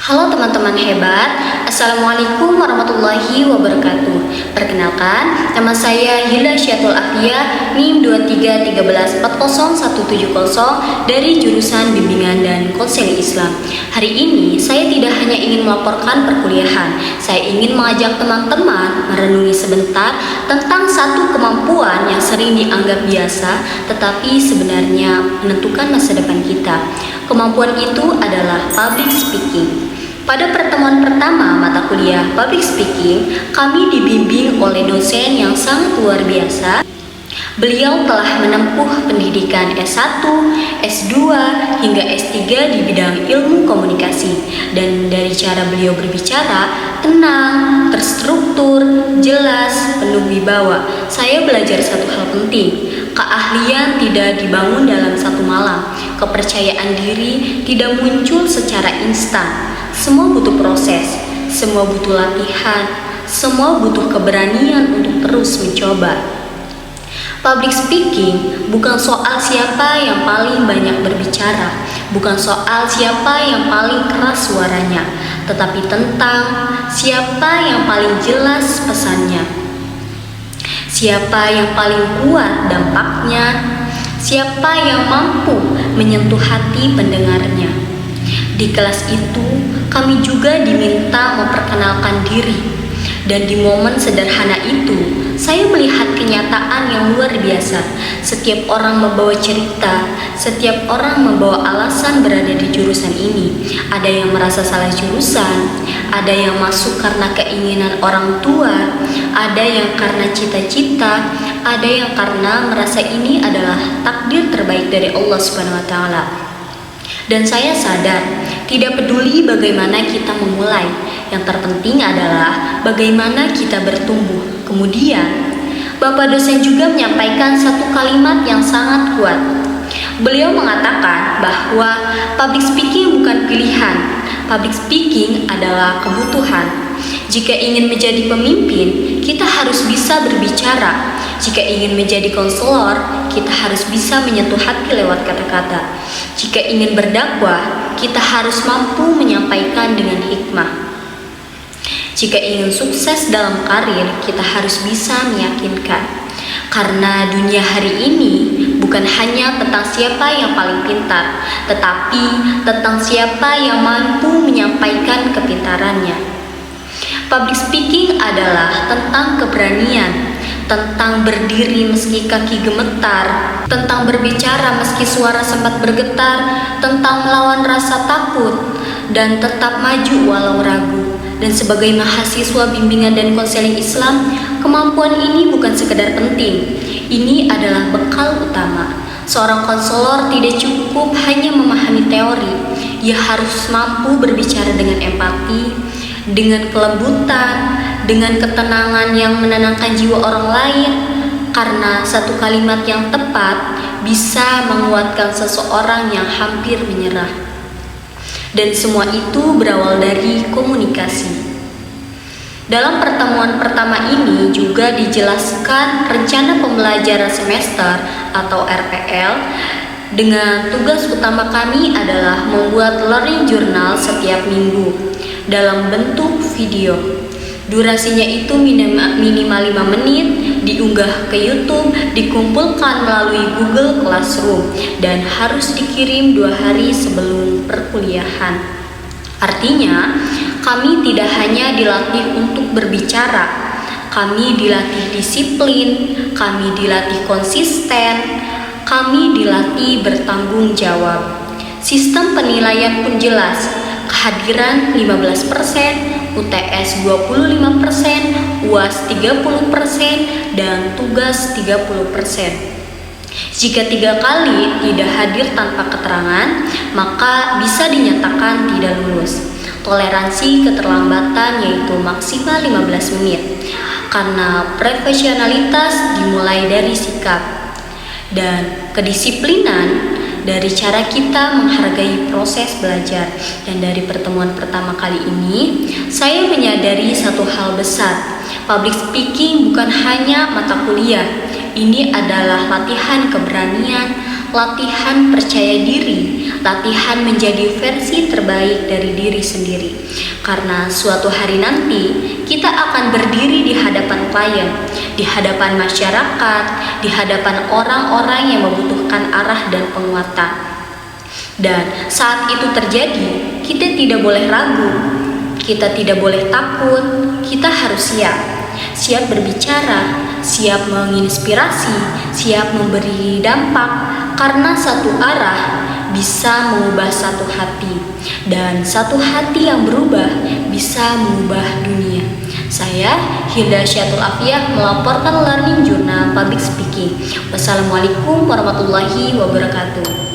Halo teman-teman hebat, Assalamualaikum warahmatullahi wabarakatuh. Perkenalkan, nama saya Hilda Syatul Afia, NIM 2313407170 dari jurusan Bimbingan dan Konseling Islam. Hari ini saya tidak hanya ingin melaporkan perkuliahan, saya ingin mengajak teman-teman merenungi sebentar tentang satu kemampuan yang sering dianggap biasa, tetapi sebenarnya menentukan masa depan kita. Kemampuan itu adalah public speaking. Pada pertemuan pertama mata kuliah Public Speaking, kami dibimbing oleh dosen yang sangat luar biasa. Beliau telah menempuh pendidikan S1, S2, hingga S3 di bidang ilmu komunikasi. Dan dari cara beliau berbicara, tenang, terstruktur, jelas, penuh wibawa, saya belajar satu hal penting. Keahlian tidak dibangun dalam satu malam. Kepercayaan diri tidak muncul secara instan. Semua butuh proses, semua butuh latihan, semua butuh keberanian untuk terus mencoba. Public speaking bukan soal siapa yang paling banyak berbicara, bukan soal siapa yang paling keras suaranya, tetapi tentang siapa yang paling jelas pesannya, siapa yang paling kuat dampaknya, siapa yang mampu menyentuh hati pendengarnya. Di kelas itu, kami juga diminta memperkenalkan diri. Dan di momen sederhana itu, saya melihat kenyataan yang luar biasa. Setiap orang membawa cerita, setiap orang membawa alasan berada di jurusan ini. Ada yang merasa salah jurusan, ada yang masuk karena keinginan orang tua, ada yang karena cita-cita, ada yang karena merasa ini adalah takdir terbaik dari Allah Subhanahu wa Ta'ala. Dan saya sadar, tidak peduli bagaimana kita memulai, yang terpenting adalah bagaimana kita bertumbuh. Kemudian, Bapak dosen juga menyampaikan satu kalimat yang sangat kuat. Beliau mengatakan bahwa public speaking bukan pilihan, public speaking adalah kebutuhan. Jika ingin menjadi pemimpin, kita harus bisa berbicara. Jika ingin menjadi konselor, kita harus bisa menyentuh hati lewat kata-kata. Jika ingin berdakwah, kita harus mampu menyampaikan dengan hikmah. Jika ingin sukses dalam karir, kita harus bisa meyakinkan. Karena dunia hari ini bukan hanya tentang siapa yang paling pintar, tetapi tentang siapa yang mampu menyampaikan kepintarannya. Public speaking adalah tentang keberanian, tentang berdiri meski kaki gemetar, tentang berbicara meski suara sempat bergetar, tentang melawan rasa takut, dan tetap maju walau ragu. Dan sebagai mahasiswa bimbingan dan konseling Islam, kemampuan ini bukan sekedar penting, ini adalah bekal utama. Seorang konselor tidak cukup hanya memahami teori, ia harus mampu berbicara dengan empati, dengan kelembutan, dengan ketenangan yang menenangkan jiwa orang lain, karena satu kalimat yang tepat bisa menguatkan seseorang yang hampir menyerah. Dan semua itu berawal dari komunikasi. Dalam pertemuan pertama ini juga dijelaskan rencana pembelajaran semester atau RPL. Dengan tugas utama kami adalah membuat learning journal setiap minggu dalam bentuk video. Durasinya itu minimal 5 menit, diunggah ke YouTube, dikumpulkan melalui Google Classroom, dan harus dikirim 2 hari sebelum perkuliahan. Artinya, kami tidak hanya dilatih untuk berbicara, kami dilatih disiplin, kami dilatih konsisten, kami dilatih bertanggung jawab. Sistem penilaian pun jelas, kehadiran 15%, UTS 25%, UAS 30%, dan tugas 30%. Jika 3 kali tidak hadir tanpa keterangan, maka bisa dinyatakan tidak lulus. Toleransi keterlambatan yaitu maksimal 15 menit, karena profesionalitas dimulai dari sikap. Dan kedisiplinan dari cara kita menghargai proses belajar. Dan dari pertemuan pertama kali ini, saya menyadari satu hal besar. Public speaking bukan hanya mata kuliah. Ini adalah latihan keberanian, latihan percaya diri, latihan menjadi versi terbaik dari diri sendiri. Karena suatu hari nanti kita akan berdiri di hadapan klien, di hadapan masyarakat, di hadapan orang-orang yang membutuhkan arah dan penguatan. Dan saat itu terjadi, kita tidak boleh ragu, kita tidak boleh takut, kita harus siap berbicara, siap menginspirasi, siap memberi dampak, karena satu arah bisa mengubah satu hati, dan satu hati yang berubah bisa mengubah dunia. Saya Hilda Syatul Afiyah melaporkan Learning Journal Public Speaking. Wassalamualaikum warahmatullahi wabarakatuh.